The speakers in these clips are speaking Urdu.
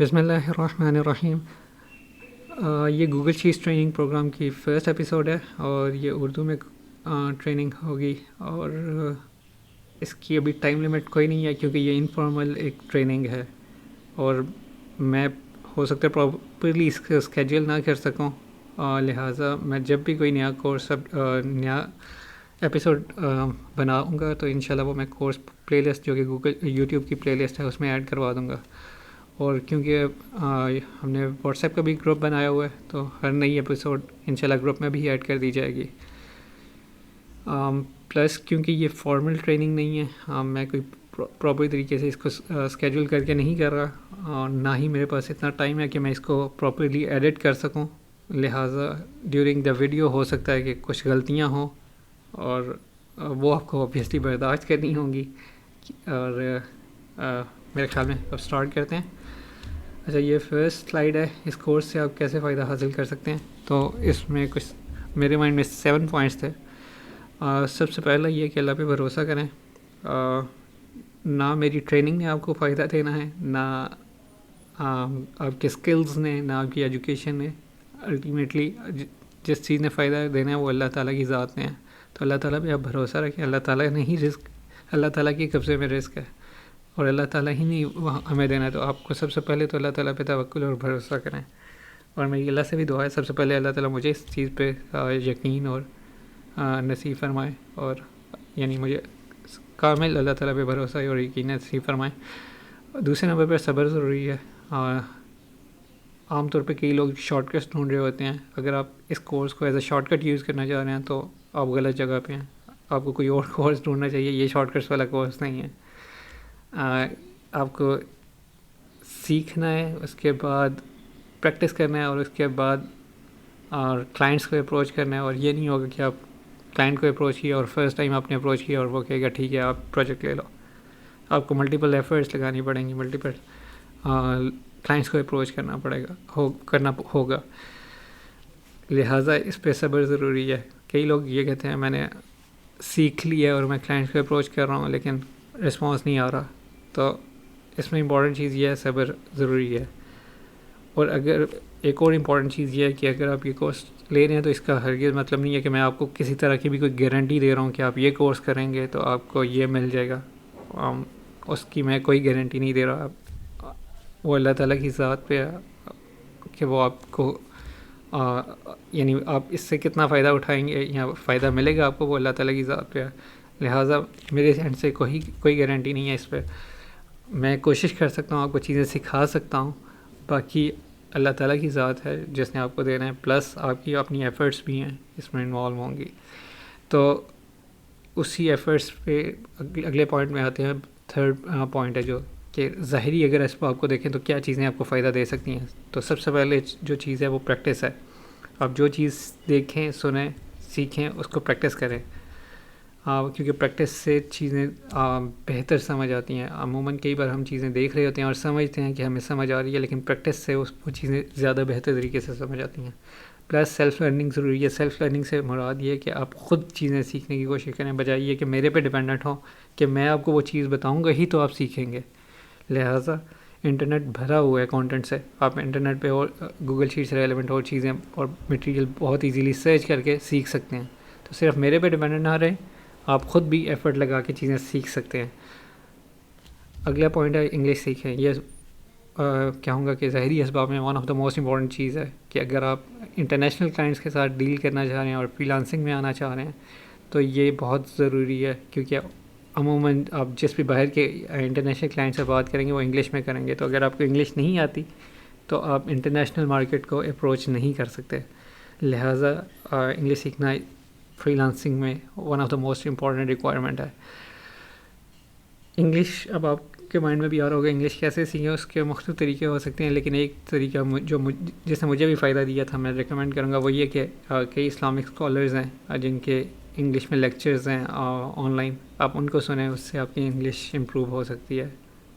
بسم اللہ الرحمن الرحیم۔ یہ گوگل شیٹس ٹریننگ پروگرام کی فرسٹ ایپیسوڈ ہے اور یہ اردو میں ٹریننگ ہوگی، اور اس کی ابھی ٹائم لمٹ کوئی نہیں ہے کیونکہ یہ انفارمل ایک ٹریننگ ہے، اور میں ہو سکتا ہے پراپرلی اس کا اسکیجول نہ کر سکوں، لہٰذا میں جب بھی کوئی نیا کورس نیا ایپیسوڈ بناؤں گا تو انشاءاللہ وہ میں کورس پلے لسٹ جو کہ گوگل یوٹیوب کی پلے لسٹ ہے اس میں ایڈ کروا دوں گا۔ اور کیونکہ ہم نے واٹس ایپ کا بھی گروپ بنایا ہوا ہے تو ہر نئی ایپیسوڈ انشاءاللہ گروپ میں بھی ایڈ کر دی جائے گی۔ پلس کیونکہ یہ فارمل ٹریننگ نہیں ہے، میں کوئی پراپر طریقے سے اس کو اسکیجول کر کے نہیں کر رہا، اور نہ ہی میرے پاس اتنا ٹائم ہے کہ میں اس کو پراپرلی ایڈٹ کر سکوں، لہٰذا ڈیورنگ دا ویڈیو ہو سکتا ہے کہ کچھ غلطیاں ہوں، اور وہ آپ کو آبویسلی برداشت کرنی ہوں گی۔ اور میرے خیال میں اب اسٹارٹ کرتے ہیں۔ اچھا، یہ فرسٹ سلائیڈ ہے، اس کورس سے آپ کیسے فائدہ حاصل کر سکتے ہیں۔ تو اس میں کچھ میرے مائنڈ میں 7 پوائنٹس تھے۔ سب سے پہلا یہ کہ اللہ پہ بھروسہ کریں، نہ میری ٹریننگ نے آپ کو فائدہ دینا ہے، نہ آپ کے اسکلز نے، نہ آپ کی ایجوکیشن نے۔ الٹیمیٹلی جس چیز نے فائدہ دینا ہے وہ اللہ تعالیٰ کی ذات میں ہے، تو اللہ تعالیٰ پہ آپ بھروسہ رکھیں۔ اللہ تعالیٰ نے ہی رزق، اللہ تعالیٰ کے قبضے میں رزق ہے، اور اللہ تعالیٰ ہی نہیں ہمیں دینا ہے، تو آپ کو سب سے پہلے تو اللہ تعالیٰ پہ توکل اور بھروسہ کریں۔ اور میری اللہ سے بھی دعا ہے سب سے پہلے اللہ تعالیٰ مجھے اس چیز پہ یقین اور نصیب فرمائے، اور یعنی مجھے کامل اللہ تعالیٰ پہ بھروسہ اور یقین نصیب فرمائے۔ دوسرے نمبر پر صبر ضروری ہے۔ عام طور پہ کئی لوگ شارٹ کٹس ڈھونڈ رہے ہوتے ہیں، اگر آپ اس کورس کو as a shortcut use کرنا چاہ رہے ہیں تو آپ غلط جگہ پہ ہیں، آپ کو کوئی اور کورس ڈھونڈنا چاہیے، یہ شارٹ کٹس والا کورس نہیں ہے۔ آپ کو سیکھنا ہے، اس کے بعد پریکٹس کرنا ہے، اور اس کے بعد کلائنٹس کو اپروچ کرنا ہے، اور یہ نہیں ہوگا کہ آپ کلائنٹ کو اپروچ کیا اور فرسٹ ٹائم آپ نے اپروچ کیا اور وہ کہے گا ٹھیک ہے آپ پروجیکٹ لے لو۔ آپ کو ملٹیپل ایفرٹس لگانی پڑیں گی، ملٹیپل کلائنٹس کو اپروچ کرنا ہوگا، لہٰذا اس پہ صبر ضروری ہے۔ کئی لوگ یہ کہتے ہیں میں نے سیکھ لیا اور میں کلائنٹس کو اپروچ کر رہا ہوں لیکن رسپانس نہیں آ رہا، تو اس میں امپورٹنٹ چیز یہ ہے صبر ضروری ہے۔ اور اگر ایک اور امپورٹنٹ چیز یہ ہے کہ اگر آپ یہ کورس لے رہے ہیں تو اس کا ہرگز مطلب نہیں ہے کہ میں آپ کو کسی طرح کی بھی کوئی گارنٹی دے رہا ہوں کہ آپ یہ کورس کریں گے تو آپ کو یہ مل جائے گا، اس کی میں کوئی گارنٹی نہیں دے رہا۔ وہ اللہ تعالیٰ کی ذات پہ ہے کہ وہ آپ کو یعنی آپ اس سے کتنا فائدہ اٹھائیں گے یا فائدہ ملے گا آپ کو، وہ اللہ تعالیٰ کی ذات پہ ہے، لہٰذا میرے اینڈ سے کوئی گارنٹی نہیں ہے اس پہ۔ میں کوشش کر سکتا ہوں، آپ کو چیزیں سکھا سکتا ہوں، باقی اللہ تعالیٰ کی ذات ہے جس نے آپ کو دینا ہے، پلس آپ کی اپنی ایفرٹس بھی ہیں اس میں انوالو ہوں گی۔ تو اسی ایفرٹس پہ اگلے پوائنٹ میں آتے ہیں۔ تھرڈ پوائنٹ ہے جو کہ ظاہری اگر اسباب کو دیکھیں تو کیا چیزیں آپ کو فائدہ دے سکتی ہیں، تو سب سے پہلے جو چیز ہے وہ پریکٹس ہے۔ آپ جو چیز دیکھیں، سنیں، سیکھیں، اس کو پریکٹس کریں، کیونکہ پریکٹس سے چیزیں بہتر سمجھ آتی ہیں۔ عموماً کئی بار ہم چیزیں دیکھ رہے ہوتے ہیں اور سمجھتے ہیں کہ ہمیں سمجھ آ رہی ہے، لیکن پریکٹس سے وہ چیزیں زیادہ بہتر طریقے سے سمجھ آتی ہیں۔ پلس سیلف لرننگ ضروری ہے۔ سیلف لرننگ سے مراد یہ ہے کہ آپ خود چیزیں سیکھنے کی کوشش کریں، بجائے یہ کہ میرے پہ ڈیپینڈنٹ ہوں کہ میں آپ کو وہ چیز بتاؤں گا ہی تو آپ سیکھیں گے۔ لہٰذا انٹرنیٹ بھرا ہوا ہے کانٹینٹ سے، آپ انٹرنیٹ پہ اور گوگل شیٹ سے ریلیونٹ اور چیزیں اور مٹیریل بہت ایزیلی سرچ کر کے سیکھ سکتے ہیں، تو صرف میرے پہ ڈیپینڈنٹ نہ رہیں، آپ خود بھی ایفرٹ لگا کے چیزیں سیکھ سکتے ہیں۔ اگلا پوائنٹ ہے انگلش سیکھیں۔ یہ کہوں گا کہ ظاہری اسباب میں one of the most important چیز ہے کہ اگر آپ انٹرنیشنل کلائنٹس کے ساتھ ڈیل کرنا چاہ رہے ہیں اور فری لانسنگ میں آنا چاہ رہے ہیں تو یہ بہت ضروری ہے، کیونکہ عموماً آپ جس بھی باہر کے انٹرنیشنل کلائنٹ سے بات کریں گے وہ انگلش میں کریں گے، تو اگر آپ کو انگلش نہیں آتی تو آپ انٹرنیشنل مارکیٹ کو اپروچ نہیں کر سکتے، لہٰذا انگلش سیکھنا فری لانسنگ میں one of the most important requirement ہے۔ انگلش اب آپ کے مائنڈ میں بھی آ رہا ہوگا انگلش کیسے سیکھیں، اس کے مختلف طریقے ہو سکتے ہیں، لیکن ایک طریقہ جس نے مجھے بھی فائدہ دیا تھا میں ریکمینڈ کروں گا وہ یہ کہ کئی اسلامک اسکالرز ہیں جن کے انگلش میں لیکچرز ہیں آن لائن، آپ ان کو سنیں، اس سے آپ کی انگلش امپروو ہو سکتی ہے۔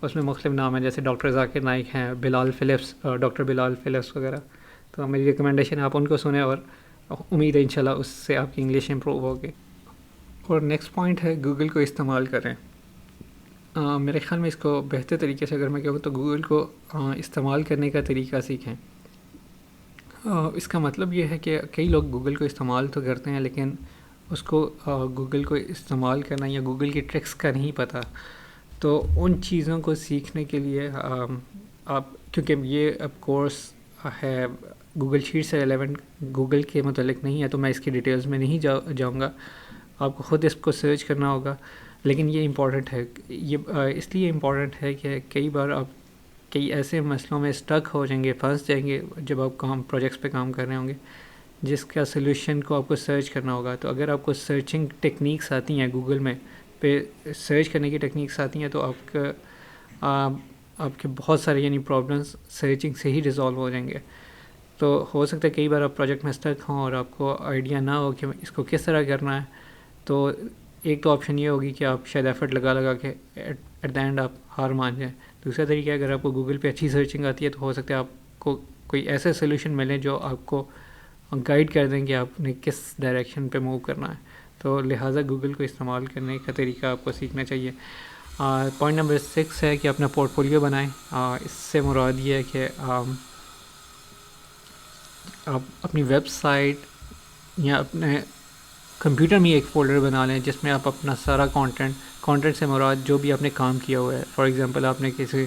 اس میں مختلف نام ہیں جیسے ڈاکٹر ذاکر نائک ہیں، بلال فلپس، ڈاکٹر بلال فلپس وغیرہ، تو میری ریکمنڈیشن ہے آپ ان کو سنیں، اور امید ہے انشاءاللہ اس سے آپ کی انگلش امپروو ہوگی۔ اور نیکسٹ پوائنٹ ہے گوگل کو استعمال کریں۔ میرے خیال میں اس کو بہتر طریقے سے اگر میں کہوں تو گوگل کو استعمال کرنے کا طریقہ سیکھیں. اس کا مطلب یہ ہے کہ کئی لوگ گوگل کو استعمال تو کرتے ہیں لیکن اس کو گوگل کو استعمال کرنا یا گوگل کی ٹرکس کا نہیں پتہ. تو ان چیزوں کو سیکھنے کے لیے آپ کیونکہ یہ اب کورس ہے گوگل شیٹ سے ریلیونٹ گوگل کے متعلق نہیں ہے تو میں اس کی ڈیٹیلز میں نہیں جاؤں گا. آپ کو خود اس کو سرچ کرنا ہوگا. لیکن یہ امپورٹنٹ ہے. یہ اس لیے امپورٹنٹ ہے کہ کئی بار آپ کئی ایسے مسئلوں میں اسٹک ہو جائیں گے, پھنس جائیں گے جب آپ پروجیکٹس پہ کام کر رہے ہوں گے جس کا سلوشن کو آپ کو سرچ کرنا ہوگا. تو اگر آپ کو سرچنگ ٹیکنیکس آتی ہیں گوگل میں پہ سرچ کرنے کی ٹیکنیکس آتی ہیں تو آپ کے بہت سارے یعنی پرابلمس سرچنگ سے ہی ریزالو ہو جائیں گے. تو ہو سکتا ہے کئی بار آپ پروجیکٹ میں اسٹک ہوں اور آپ کو آئیڈیا نہ ہو کہ اس کو کس طرح کرنا ہے. تو ایک تو آپشن یہ ہوگی کہ آپ شاید ایفرٹ لگا کے ایٹ دا اینڈ آپ ہار مان جائیں. دوسرا طریقہ اگر آپ کو گوگل پہ اچھی سرچنگ آتی ہے تو ہو سکتا ہے آپ کو کوئی ایسے سولوشن ملیں جو آپ کو گائیڈ کر دیں کہ آپ نے کس ڈائریکشن پہ موو کرنا ہے. تو لہٰذا گوگل کو استعمال کرنے کا طریقہ آپ کو سیکھنا چاہیے. پوائنٹ نمبر 6 ہے کہ اپنا پورٹ فولیو بنائیں. اس سے مراد یہ ہے کہ آپ اپنی ویب سائٹ یا اپنے کمپیوٹر میں ایک فولڈر بنا لیں جس میں آپ اپنا سارا کانٹینٹ سے مراد جو بھی آپ نے کام کیا ہوا ہے. فار ایگزامپل آپ نے کسی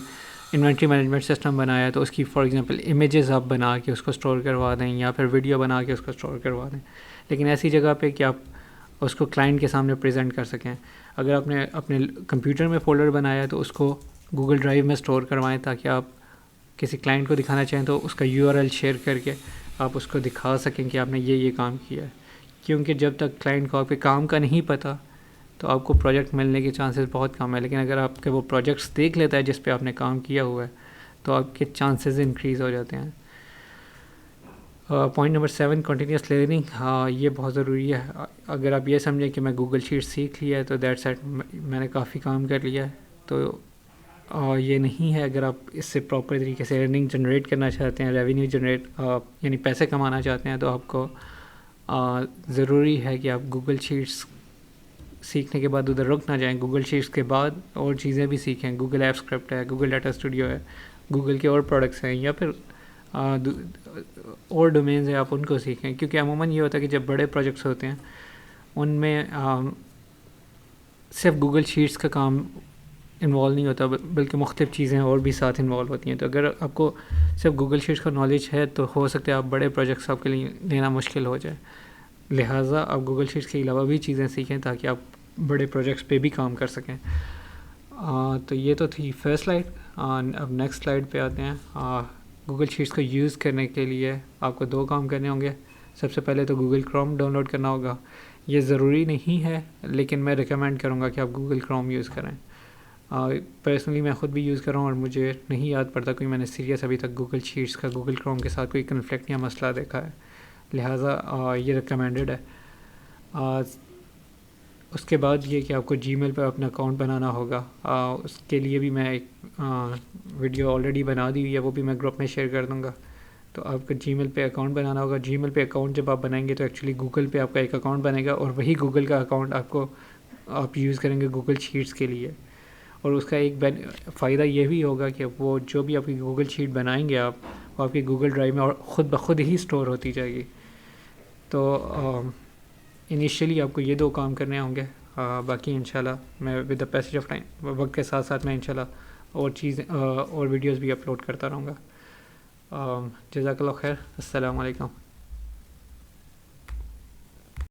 انوینٹری مینجمنٹ سسٹم بنایا ہے تو اس کی فار ایگزامپل امیجز آپ بنا کے اس کو اسٹور کروا دیں یا پھر ویڈیو بنا کے اس کو اسٹور کروا دیں, لیکن ایسی جگہ پہ کہ آپ اس کو کلائنٹ کے سامنے پریزنٹ کر سکیں. اگر آپ نے اپنے کمپیوٹر میں فولڈر بنایا ہے تو اس کو گوگل ڈرائیو میں اسٹور کروائیں تاکہ آپ کسی کلائنٹ کو دکھانا چاہیں تو اس کا URL شیئر کر کے آپ اس کو دکھا سکیں کہ آپ نے یہ کام کیا ہے. کیونکہ جب تک کلائنٹ کو آپ کے کام کا نہیں پتہ تو آپ کو پروجیکٹ ملنے کے چانسز بہت کم ہے. لیکن اگر آپ کے وہ پروجیکٹس دیکھ لیتا ہے جس پہ آپ نے کام کیا ہوا ہے تو آپ کے چانسز انکریز ہو جاتے ہیں. Point number 7 continuous learning. یہ بہت ضروری ہے. اگر آپ یہ سمجھیں کہ میں گوگل شیٹ سیکھ لیا ہے تو دیٹس ایٹ, میں نے کافی کام کر لیا ہے, تو یہ نہیں ہے. اگر آپ اس سے پراپر طریقے سے ارننگ جنریٹ کرنا چاہتے ہیں, ریونیو جنریٹ یعنی پیسے کمانا چاہتے ہیں, تو آپ کو ضروری ہے کہ آپ گوگل شیٹس سیکھنے کے بعد ادھر رک نہ جائیں. گوگل شیٹس کے بعد اور چیزیں بھی سیکھیں. گوگل ایپ اسکرپٹ ہے, گوگل ڈاٹا اسٹوڈیو ہے, گوگل کے اور پروڈکٹس ہیں یا پھر اور ڈومینز ہیں, آپ ان کو سیکھیں. کیونکہ عموماً یہ ہوتا ہے کہ جب بڑے پروجیکٹس ہوتے ہیں ان میں صرف گوگل شیٹس کا کام انوالو نہیں ہوتا بلکہ مختلف چیزیں اور بھی ساتھ انوالو ہوتی ہیں. تو اگر آپ کو صرف گوگل شیٹس کا نالج ہے تو ہو سکتا ہے آپ بڑے پروجیکٹس آپ کے لیے لینا مشکل ہو جائے. لہٰذا آپ گوگل شیٹس کے علاوہ بھی چیزیں سیکھیں تاکہ آپ بڑے پروجیکٹس پہ بھی کام کر سکیں. تو یہ تو تھی فرسٹ سلائڈ. اب نیکسٹ سلائڈ پہ آتے ہیں. گوگل شیٹس کو یوز کرنے کے لیے آپ کو 2 کام کرنے ہوں گے. سب سے پہلے تو گوگل کروم ڈاؤن لوڈ کرنا ہوگا. یہ ضروری نہیں ہے لیکن میں ریکمینڈ کروں گا کہ آپ گوگل کروم یوز کریں. پرسنلی میں خود بھی یوز کر رہا ہوں اور مجھے نہیں یاد پڑتا کوئی میں نے سیریس ابھی تک گوگل شیٹس کا گوگل کروم کے ساتھ کوئی کنفلکٹ یا مسئلہ دیکھا ہے. لہٰذا یہ ریکمینڈڈ ہے. اس کے بعد یہ کہ آپ کو جی میل پہ اپنا اکاؤنٹ بنانا ہوگا. اس کے لیے بھی میں ایک ویڈیو آلریڈی بنا دی ہوئی ہے, وہ بھی میں گروپ میں شیئر کر دوں گا. تو آپ کو جی میل پہ اکاؤنٹ بنانا ہوگا. جی میل پہ اکاؤنٹ جب آپ بنائیں گے تو ایکچولی گوگل پہ آپ کا ایک اکاؤنٹ بنے گا اور وہی گوگل کا اکاؤنٹ آپ یوز کریں گے گوگل شیٹس کے لیے. اور اس کا ایک فائدہ یہ بھی ہوگا کہ وہ جو بھی آپ کی گوگل شیٹ بنائیں گے وہ آپ کی گوگل ڈرائیو میں اور خود بخود ہی اسٹور ہوتی جائے گی. تو انیشیلی آپ کو یہ 2 کام کرنے ہوں گے. باقی انشاءاللہ میں with the passage of time وقت کے ساتھ ساتھ میں انشاءاللہ اور ویڈیوز بھی اپلوڈ کرتا رہوں گا. جزاک اللہ خیر. السلام علیکم.